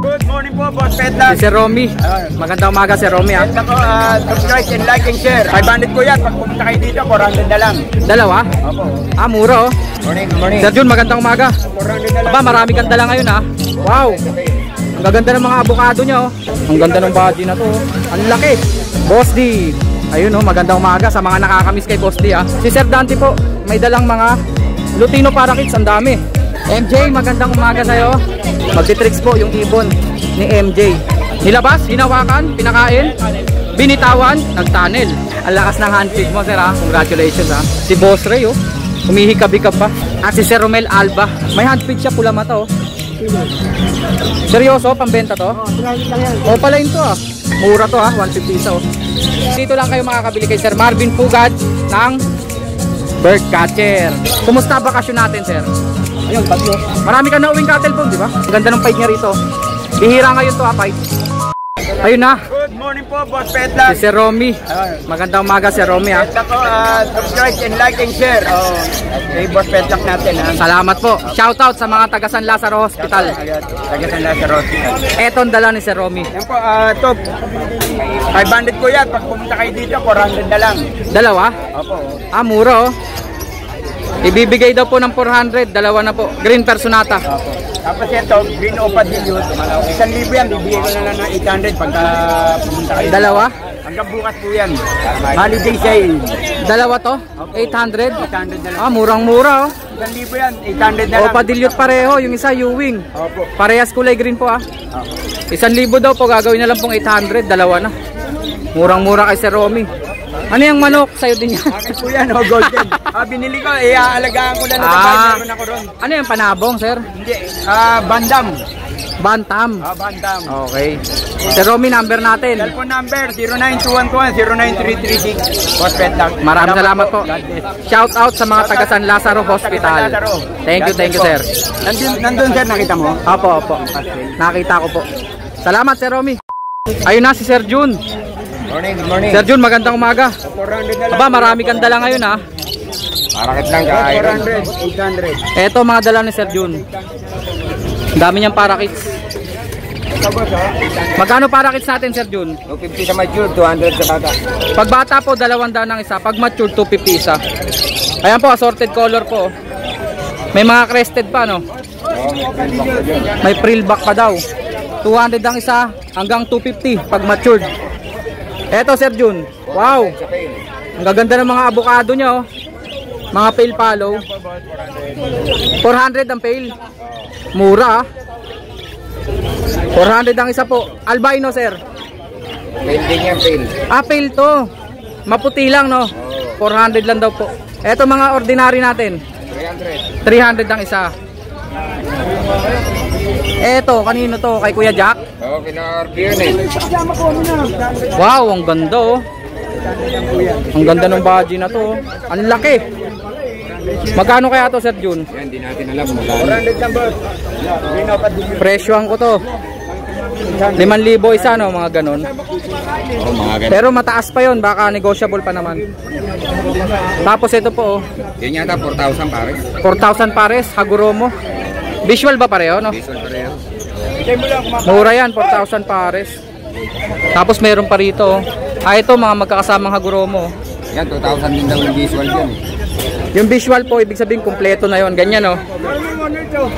Good morning po, Boss Petlas. Si Sir Romy. Magandang umaga, Sir Romy. Ako, subscribe and like and share. 500 ko yan. Pag pumunta kayo dito, 400 na lang. Dalawa? Opo. Mura oh. Morning. Sir Jun, magandang umaga. 400 na lang. Aba, marami kang dala ngayon ha. Wow. Ang gaganda ng mga avocado niya oh. Ang ganda ng body na to oh. Ang laki. Boss D. Ayun oh, magandang umaga sa mga nakakamiss kay Boss D ha. Si Sir Dante po, may dalang mga Lutino Parakeets, ang dami. MJ, magandang umaga sa'yo. Magti-tricks po yung ibon ni MJ. Nilabas, hinawakan, pinakain, binitawan, nagtunnel. Ang lakas ng handshake mo, sir ha. Congratulations ha. Si Boss Ray oh, humihikab-hikab pa. At si Sir Romel Alba, may handpick siya, pula mata oh. Seryoso, pambenta to? O palain to ah. Mura to ha, 150 isa oh. Dito lang kayo makakabili kay Sir Marvin Pugad ng bird catcher. Kumusta bakasyon natin, sir? Ayun, bagyo. Marami ka na uwing cattle po, di ba? Ang ganda ng fight niya rito. Bihira ngayon to ha, fight. Ayun na. Good morning po, Boss Petlas. Si Sir Romy. Magandang umaga, Sir Romy ha. Ako, subscribe and like and share. Kay Boss Petlas natin ha. Salamat po. Shoutout sa mga taga San Lazaro Hospital. Taga San Lazaro Hospital. Etong dala ni Sir Romy. Yan po, top 500 ko yan. Pag pumunta kayo dito, 400 na lang. Dalawa? Opo. Mura oh. Ibibigay daw po ng 400, dalawa na po. Green Personata. Opo. Tapos ito, Green Opa Dilute. 1,000 yan, bibigay ko na lang ng 800 pagka pumunta kayo. Dalawa? Hanggang bukas po yan. Holiday sale. Dalawa to? 800? 800 na lang. Murang-mura oh. 1,000 yan, 800 na lang. Opa Dilute pareho, yung isa Ewing. Opo. Parehas kulay green po ah. 1,000 daw po, gagawin na lang pong 800, dalawa na. Murang-mura kay Sir Romy. Ano yung manok? Sa'yo din yan? Ano po yan, golden. Binili ko, aalagaan ko lang na sabay, meron ako ron. Ano yung panabong, sir? Hindi, bandam. Bantam. Bandam. Okay. Sir Romy, number natin. Cellphone number, 09211-09336. Boss Petlas. Maraming salamat po. Shout out sa mga taga San Lazaro Hospital. Thank you, sir. Nandun, sir, nakita mo? Opo. Nakita ko po. Salamat, Sir Romy. Ayun na si Sir Jun. Good morning. Sir Jun, magandang umaga. 400 na lang. Aba, marami kang dala ngayon ha. Parakit lang ka. 400, 800. Eto mga dala ni Sir Jun. Dami niyang parakits. Magkano parakits natin, Sir Jun? 250 sa mature, 200 sa bata. Pag bata po, 200 ng isa. Pag mature, 250 isa. Ayan po, assorted color po. May mga crested pa, no? May frillback pa daw. 200 ang isa, hanggang 250 pag matured. Eto, Sir Jun. Wow. Ang gaganda ng mga avocado niya, oh. Mga pale follow. 400 ang pale. Mura, ah. 400 ang isa po. Albino, sir. Pale din yan, pale. Pale to. Maputi lang, no? 400 lang daw po. Eto mga ordinary natin. 300 ang isa. Eto, kanino to? Kay Kuya Jack? Oo, pina-order yun eh. Wow, ang ganda oh. Ang ganda ng body na to. Ang laki. Magkano kaya to, Sir Jun? Yan, di natin alam. 400 lang, boss. Presyohan ko to. 5,000 isa, no? Mga ganon. Oo, mga ganun. Pero mataas pa yon, baka negotiable pa naman. Tapos ito po oh. Yan yata, 4,000 pares. 4,000 pares, Haguromo. Visual ba pareho, no? Visual pareho. Mura yan, 4,000 pares. Tapos meron pa rito oh. Ito mga magkakasamang Haguromo. Yan, 2,000 din daw yung visual yan. Yung visual po, ibig sabihin kompleto na yon. Ganyan oh.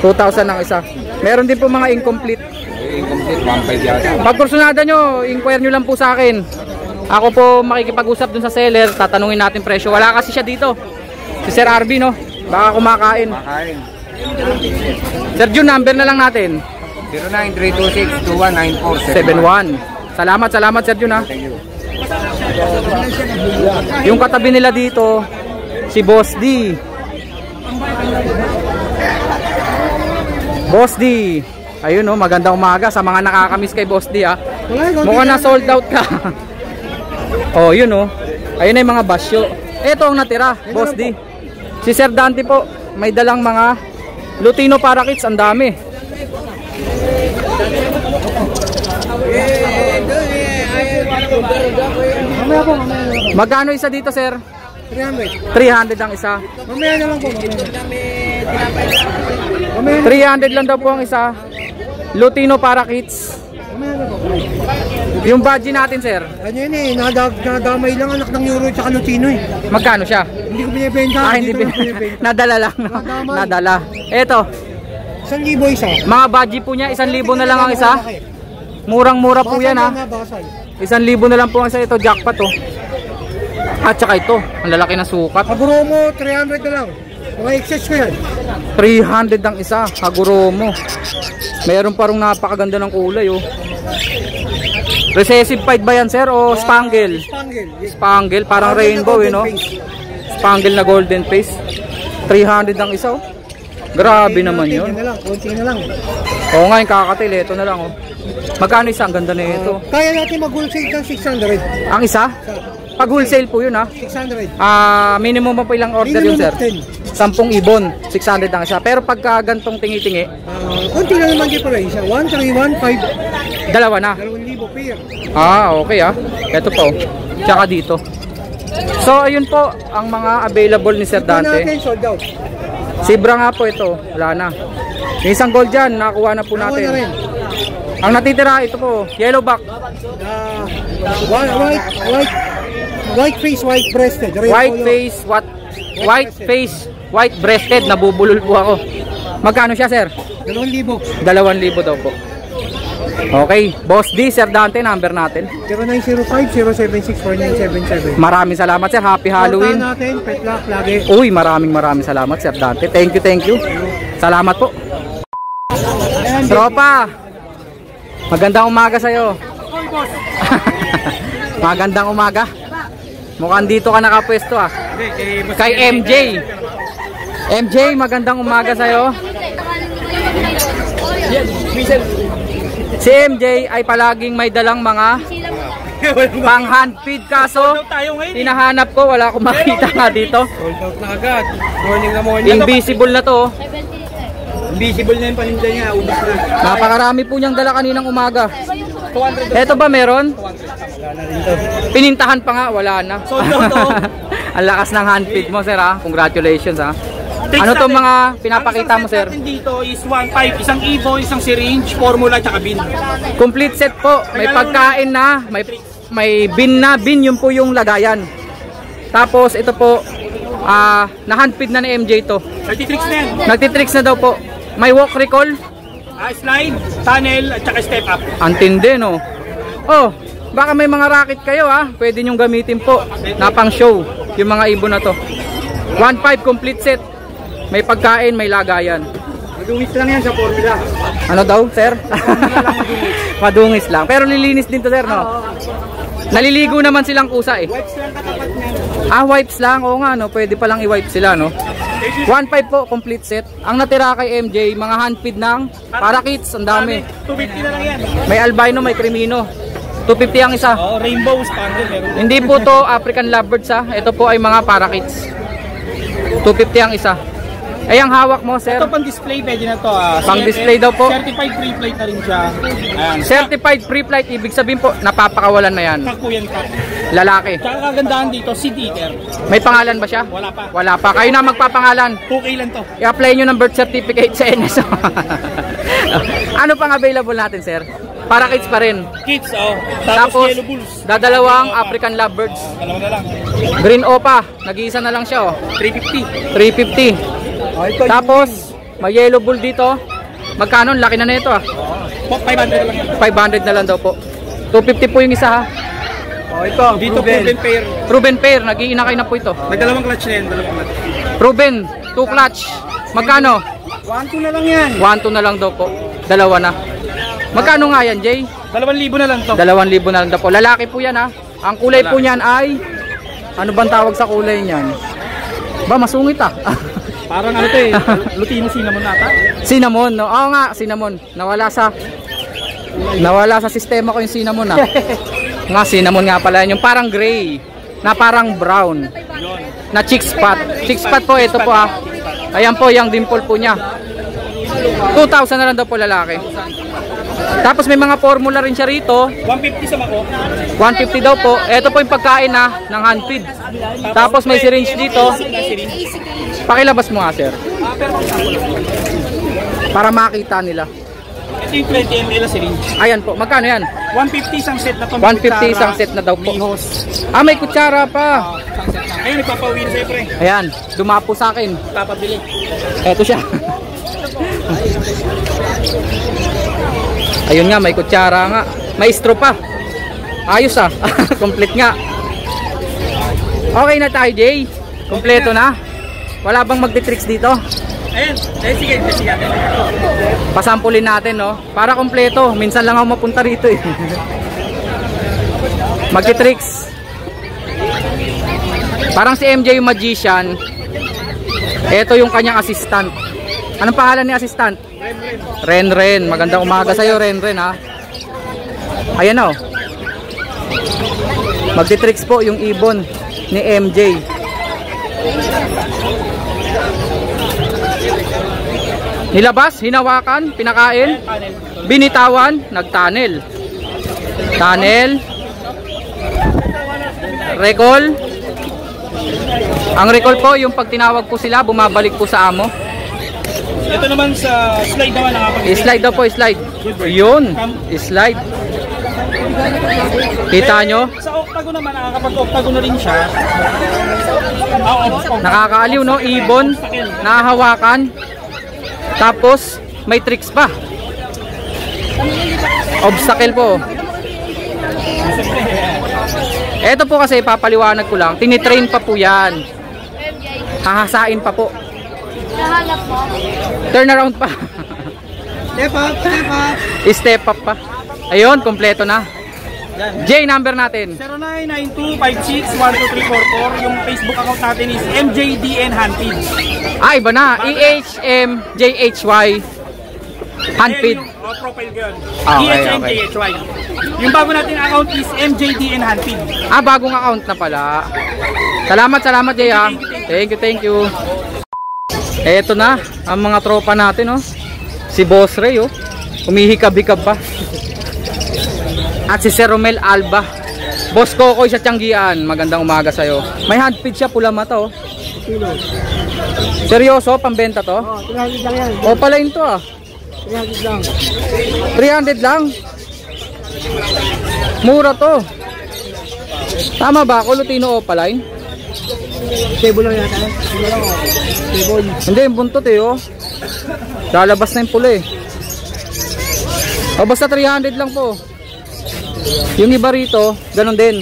2,000 ang isa. Meron din po mga incomplete. Incomplete, 1,500 yata. Pag kursunada nyo, inquire nyo lang po sa akin. Ako po makikipag-usap dun sa seller. Tatanungin natin presyo. Wala kasi siya dito. Si Sir RB, no? Baka kumakain. Sir Jun, number na lang natin. 09-326-2194-71. Salamat Sir Jun ha. Yung katabi nila dito, si Boss D. Boss D. Ayun oh, magandang umaga sa mga nakakamiss kay Boss D ha. Mukhang na sold out ka. Oh, yun oh. Ayun na yung mga basyo. Ito ang natira, Boss D. Si Sir Dante po, may dalang mga Lutino Parakeets, ang dami. Magkano isa dito, sir? 300. 300 ang isa. Mamaya na lang po. 300 lang daw po ang isa. Lutino Parakeets. Yung badge natin, sir. Ano yun eh, nadamay lang anak ng Euro at Lutino eh. Magkano siya? Hindi ko binibenta. Hindi nadala lang. No? Nadala. Eto, 1,000 isa. mga badge po niya, 1,000 na lang ang isa. Murang-mura po yan ha. 1,000 na lang po ang isa. Ito, jackpot oh. At saka ito, ang lalaki na sukat. Haguromo, 300 na lang. Mga excess ko yan. 300 ang isa, Haguromo. Meron pa rin napakaganda ng kulay oh. Recessive pied ba yan, sir, o spangle? Spangle. Spangle, parang rainbow eh, no? Spangle na golden face. 300 ang isa oh. Grabe naman yun. Konti na lang. Oo nga, yung kakatil, ito na lang oh. Magkano isa? Ang ganda na ito. Kaya natin mag-wholesale ng 600. Ang isa? Pag wholesale po yun ha. 600. Minimum pa po ilang order yun, sir? 10 ibon, 600 ang isa. Pero pagka gantong tingi-tingi, konti na naman difference. 1,315. dalawa na. 2,000 pair. Okay Ito po. Tsaka dito. So ayun po ang mga available ni Sir Dante. Natin sold out. Sibra nga po ito. Wala na. Yung isang gold dyan, nakuha na po natin. Na rin. Ang natitira ito po, yellowback. White face, white breasted. White face, white breasted. Nabubulol po ako. Magkano siya, sir? 2,000. 2,000 daw po. Okay, Boss D, Sir Dante, number natin. 0905-076-4977. Maraming salamat, sir. Happy Halloween. Natin, pet luck lagi. Uy, maraming salamat, Sir Dante. Thank you. Salamat po. Tropa, magandang umaga sa'yo. Magandang umaga. Mukhang dito ka nakapwesto ah. Kay MJ. MJ, magandang umaga sa'yo. Si MJ ay palaging may dalang mga pang hand feed, kaso hinahanap ko, wala akong makita nga dito. Sold out na agad. Morning. Invisible na to. Invisible na yung paninda niya. Ubus na. Napakarami po niyang dala kaninang umaga. Eto ba meron? Pinintahan pa nga, wala na. Ang lakas ng hand feed mo, sir ha. Congratulations ha. Ano to mga pinapakita mo, sir? Dito is 1.5, isang ibon, isang syringe, formula, tsaka bin. Complete set po. May pagkain na, may bin na. Bin yun po yung lagayan. Tapos ito po, na hand feed na ni MJ to. Nagtitricks na yan. Nagtitricks na daw po. May walk recall. Slide, tunnel, at tsaka step up. Antindi no. Oh, baka may mga racket kayo ha. Pwede nyong gamitin po. Napang show yung mga ibon na to. 1.5 complete set. May pagkain, may lagayan. Madungis lang yan sa formula. Ano daw, sir? Madungis lang. Pero nilinis din to, sir, no? Naliligo naman silang kusa eh. Wipes lang katapat niyan. Wipes lang. Oo nga, no? Pwede palang i-wipe sila, no? 1.5 po, complete set. Ang natira kay MJ, mga hand feed ng parakeets. Ang dami. 250 na lang yan. May albino, may crimino. 250 ang isa. Rainbow spangle. Hindi po to African lovebirds ha. Ito po ay mga parakeets. 250 ang isa. Ay, ang hawak mo, sir? Ito pang display, pwede na to. Pang display daw po. Certified free flight na rin siya. Ayan. Certified free flight, ibig sabihin po, napapakawalan na yan. Kaku yan ka. Lalaki. Tsaka kagandahan dito, seed eater. May pangalan ba siya? Wala pa. Wala pa. Kayo na magpapangalan. 2K lang to. I-apply nyo ng birth certificate sa NSO. Ano pang available natin, sir? Parakeets pa rin. Kids, Tapos, yellow bulls. dadalawang African lovebirds. Dalawa na lang. Green Opa, nag-iisa na lang siya, oh. 350. 350. Tapos, may yellow bull dito. Magkano? Laki na nito ah. 500 na lang. 500 na lang daw po. 250 po yung isa ha. Ito, dito proven pair. Proven pair, nag-iinakay na po ito. Nagdalawang clutch na yan, dalawang clutch. Proven, 2 clutch. Magkano? 1-2 na lang yan. 1-2 na lang daw po. Dalawa na. Magkano nga yan, Jay? 2,000 na lang to. 2,000 na lang daw po. Lalaki po yan ha. Ang kulay po niyan ay, ano bang tawag sa kulay niyan? Ba, masungit ah. Parang ano to eh, Lutino cinnamon nata. Cinnamon, no? Oo nga, cinnamon. Nawala sa sistema ko yung cinnamon ah. Nga, cinnamon nga pala yan. Yung parang gray, na parang brown. Na chick spot. Chick spot po, ito po ah. Ayan po, yung dimple po niya. 2,000 na lang daw po lalaki. Tapos may mga formula rin siya rito. 150 sa mako. 150 daw po. Ito po yung pagkain na ng hand feed. Tapos may syringe dito. Pakilabas mo nga, sir. Para makita nila. Ito yung 20 ml syringe. Ayan po, magkano yan? 150 isang set na to. 150 isang set na daw po. Ah, may kutsara pa. Isang set na. Ayun, nagpapauwi na sa'yo, pre. Ayan, dumapo sa akin. Papabili. Eto siya. Ayun nga, may kutsara nga. May straw pa. Ayos ah. Complete nga. Okay na tayo, Jay. Kompleto na. Wala bang magti-tricks dito? Ayun, sige. Pasampulin natin, no? Para kompleto. Minsan lang ako mapunta rito eh. Magti-tricks. Parang si MJ yung magician. Ito yung kanyang assistant. Anong pangalan ni assistant? Ren. Magandang umaga sa'yo, Ren ha. Ayan o. Magti-tricks po yung ibon ni MJ. Nilabas, hinawakan, pinakain, binitawan, nagtunnel. Tunnel. Recall. Ang recall po, yung pag tinawag po sila, bumabalik po sa amo. Ito naman sa slide naman nakapag-slide. Slide daw po, slide. Yun, slide. Kita nyo? Sa octagon naman, nakakapag-octagon na rin siya. Nakakaaliw, no? Ibon, nahahawakan. Tapos, may tricks pa. Obstacle po. Ito po kasi, papaliwanag ko lang. Tinitrain pa po yan. Hahasain pa po. Turn around pa. Step up pa. Ayun, kompleto na. J, number natin 0992561234. Yung Facebook account natin is MJDN Handfeed. Ah, iba na. EHMJHY Handfeed. Yung profile ko yun. Okay. EHMJHY. Yung bago natin account is MJDN Handfeed. Ah, bagong account na pala. Salamat Jay ha. Thank you. Eto na ang mga tropa natin, oh. Si Boss Ray, oh. Humihikab-hikab pa. At si Sir Romel Alba. Boss Kokoy sa Tianggian. Magandang umaga sa'yo. May handfeed siya, pula mata, oh. Seryoso, pambenta to? Oh, 300 lang yan. O palain to ah. 300 lang. 300 lang. Mura to. Tama ba ako, Lutino o palain? Table lang yata. Table lang, oh. Table. Hindi, yung buntot eh, oh. Lalabas na yung pula eh. O basta 300 lang po. Yung iba rito, ganun din.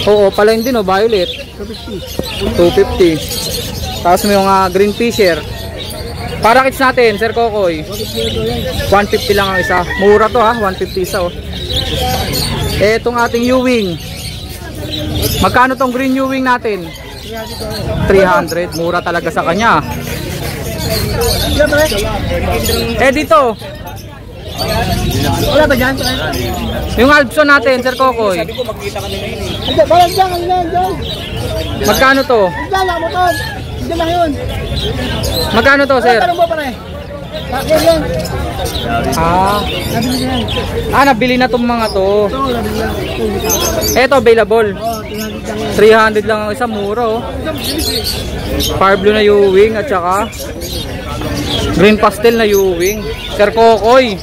Oo, palain din, oh, violet. 250. Tapos may mga green fisher. Para kits natin, Sir Kokoy. 150 lang ang isa. Mura to ha, 150 isa, oh. Etong ating Ewing. Magkano tong green Ewing natin? 300. Mura talaga sa kanya. Dito. Wala ba dyan? Yung Albson natin, Sir Kokoy. Walang dyan, dyan. Magkano to? Dyan lang, motor. Dyan lang yun. Magkano to, Sir? Tanong mo pare. Bakit yan? Nabili yan. Nabili na tong mga to. Ito, nabili yan. Eto, available. Oh, 300 lang yan. 300 lang ang isa, mura, oh. Far blue na Ewing at saka green pastel na Ewing. Sir Kokoy.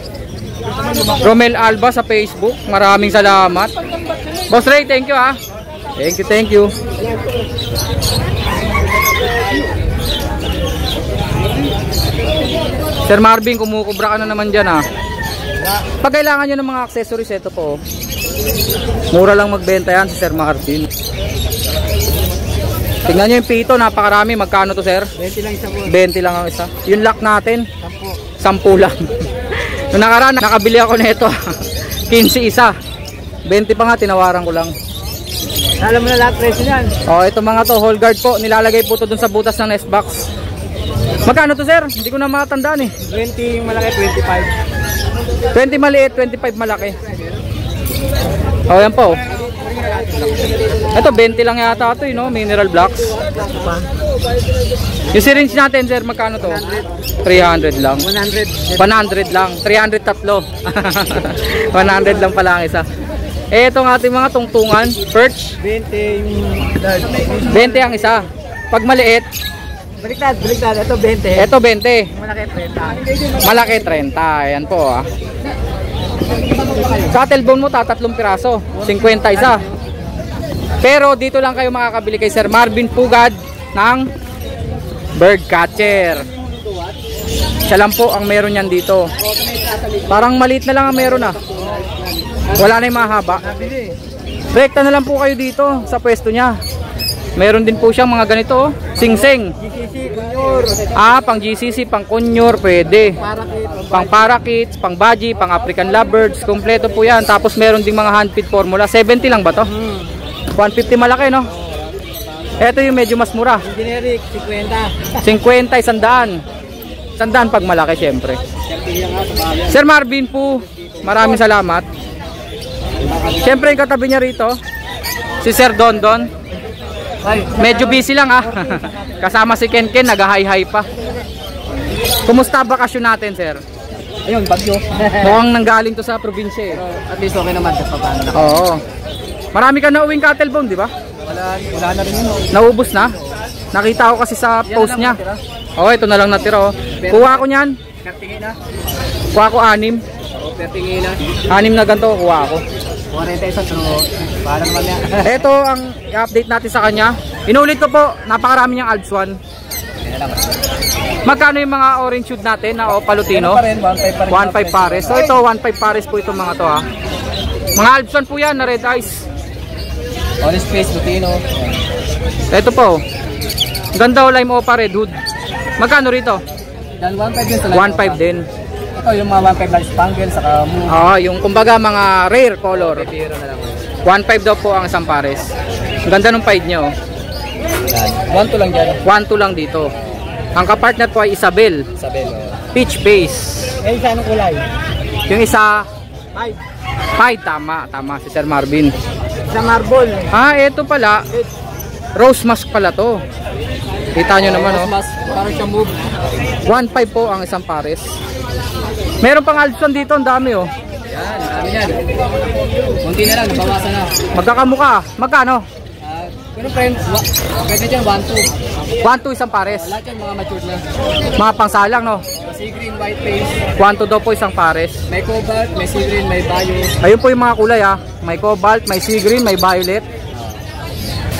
Romel Alba sa Facebook. Maraming salamat. Boss Ray, thank you ha. Thank you. Sir Marvin, kumukubra ka na naman dyan ha. Pag kailangan nyo ng mga accessories, ito po. Mura lang magbenta yan si Sir Marvin. Tingnan nyo yung pito, napakarami. Magkano to, Sir? 20 lang isa po. 20 lang ang isa. Yung lock natin, 10 lang. Noong nakaraan, nakabili ako nito. 15 isa. 20 pa nga, tinawaran ko lang. Alam mo na lahat presyo yan. Oh, ito mga to, whole guard po. Nilalagay po to dun sa butas ng nest box. Magkano to, Sir? Hindi ko na matandaan eh. 20 yung malaki, 25. 20 maliit, 25 malaki. Oh, yan po. Ito, 20 lang yata ito, no? Mineral blocks. Yung syringe natin, Sir, magkano to? 300 lang. 100. 100 lang. 300 tatlo. 100 lang pala ang isa. Itong ating mga tungtungan, perch. 20 yung large. 20 ang isa. Pag maliit, Baliktad. Ito 20. Ito 20. Malaki 30. Malaki 30. Ayan po ah. Cattle bone mo 3 piraso. 50 isa. Pero dito lang kayo makakabili kay Sir Marvin Pugad ng bird catcher. Siya lang po ang meron yan dito. Parang maliit na lang ang meron ah. Wala na yung mahaba. Rekta na lang po kayo dito sa pwesto niya. Meron din po siyang mga ganito oh. Sing-sing. GCC, kunyor. Pang GCC, pang kunyor, pwede. Pang parakeets, pang baji, pang African lovebirds. Kompleto po yan. Tapos meron ding mga handfeed formula. 70 lang ba to? 150 malaki no? Ito yung medyo mas mura. Generic, 50. 50, 100. 100 pag malaki syempre. Sir Marvin po, maraming salamat. Syempre yung katabi niya rito, si Sir Dondon. Medyo busy lang ah. Kasama si Ken, nag-hi-hi pa. Kumusta bakasyon natin, sir? Ayun, bagyo. Mukhang nanggaling to sa probinsya eh. At least okay naman sa paano na. Oo. Marami ka na uwing cattle bone, di ba? Wala na rin yun. Naubos na? Nakita ko kasi sa post niya. Oo, ito na lang natira oh. Kuha ko niyan. Kartingin na. Kuha ko 6. Kartingin na. 6 na ganito kuha ko. 40 isa pero paano naman yan? Ito ang i-update natin sa kanya. Inulit ko po, napakarami niyang Alps 1. Magkano yung mga orange shoot natin na Opalutino? 1.5 pares. So ito 1.5 pares po itong mga to ha. Mga Alps 1 po yan na red eyes. Orange face, Lutino. Ito po. Ganda o lime opa red hood. Magkano rito? Dan 1.5 din sa 1.5 din. Ito yung mga 1.5 large spangle saka move. Yung kumbaga mga rare color. Pipiro na lang. 1.5 daw po ang isang pares. Ang ganda ng pied niya oh. Yan. 1-2 lang dyan. 1.2 lang dito. Ang kapartner po ay Isabel. Isabel. Peach base. Eh, isa anong kulay? Yung isa 5. pied. Tama si Sir Marvin. Sa marble. Ito pala. Rose mask pala to. Kita nyo naman oh. Mas parang siya move. 1.5 po ang isang pares. Meron pang Alpson dito, ang dami oh. Yan, dami yan. Kunti na lang, nabawasan na. Magkakamukha. Magkano? Pero friend, pwede dyan 1-2. 1.2 isang pares. Lahat yan mga matured na. Mga pangsalang no. Sea green, white face. 1.2 daw po isang pares. May cobalt, may sea green, may bio. Ayun po yung mga kulay ah. May cobalt, may sea green, may violet.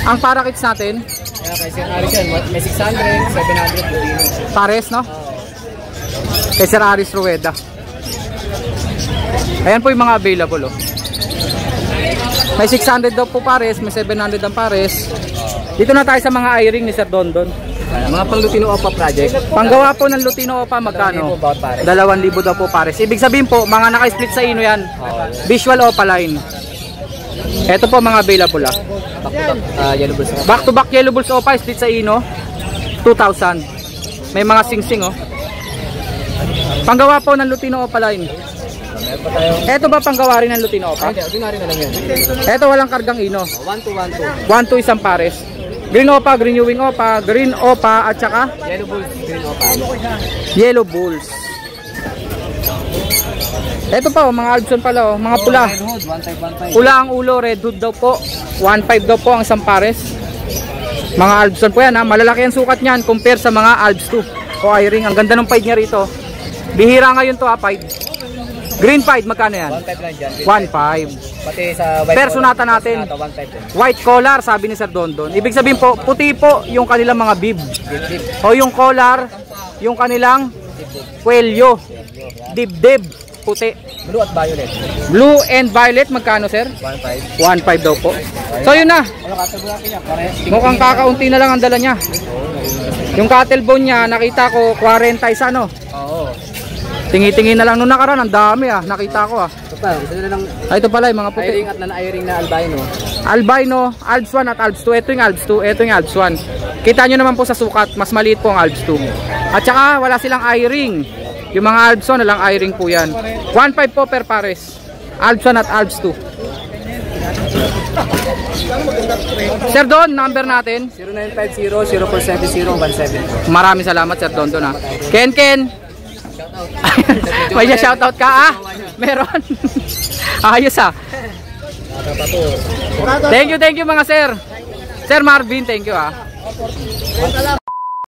Ang parakeets natin, Kaya kay Sir Aris yan, may 600, 700 Lutino. pares no? Kay Sir Aris Rueda. Ayan po yung mga available oh. May 600 daw po pares, may 700 ang pares. Dito na tayo sa mga eye-ring ni Sir Dondon. Mga pang Lutino Opa project. Panggawa po ng Lutino Opa magkano? 2,000 daw po pares. Ibig sabihin po, mga naka-split sa ino yan. Visual Opa line. Ito po mga available ah. Yellow bulls. Back to back yellow bulls Opa, split sa ino. 2,000. May mga sing-sing oh. Panggawa po ng Lutino Opa line. Ito ba panggawa rin ng Lutino Opa? Ordinary na lang yan. Ito walang kargang ino. 1-2, 1-2. 1-2 isang pares. Green Opa, Green Ewing Opa, Green Opa at saka Yellow bulls, green Opa. Yellow Bulls. Ito pa oh, mga Albson pala oh, mga pula. Red hood, 1-5, 1-5. Pula ang ulo, red hood daw po. 1.5 daw po ang isang pares. Mga Albson po yan ha, malalaki ang sukat niyan compare sa mga Albs 2 o eye-ring. Ang ganda ng pied niya rito. Bihira ngayon to ha, pied. Green pied, magkano yan? 1-5 lang dyan. 1.5. Pati sa white Personata natin. 1-5 din. White collar, sabi ni Sir Dondon. Ibig sabihin po, puti po yung kanilang mga bib. O yung collar, yung kanilang kwelyo. Dibdib, puti. Blue at violet. Blue and violet, magkano sir? 1-5. 1.5 daw po. So yun na. Ano cattle natin yan? Pares. Mukhang kakaunti na lang ang dala niya. Yung cattle bone niya, nakita ko 40 isa no. Oo. Tingi-tingi na lang nung nakaraan, ang dami ah. Nakita ko ah. Ito pa, gusto nila ng Ito pala yung mga puti. eye-ring at non-eye-ring na albino. Albino, Alps 1 at Alps 2. Ito yung Alps 2, ito yung Alps 1. Kita nyo naman po sa sukat, mas maliit po ang Alps 2. At saka wala silang eye ring. Yung mga Alps 1, walang eye ring po yan. 1.5 po per pares. Alps 1 at Alps 2. Sir Don, number natin. 0950-0470-17. Maraming salamat Sir Don Don ha. Ken. May shoutout ka ah? Meron. Ayos ah. Thank you mga sir. Sir Marvin, thank you ah.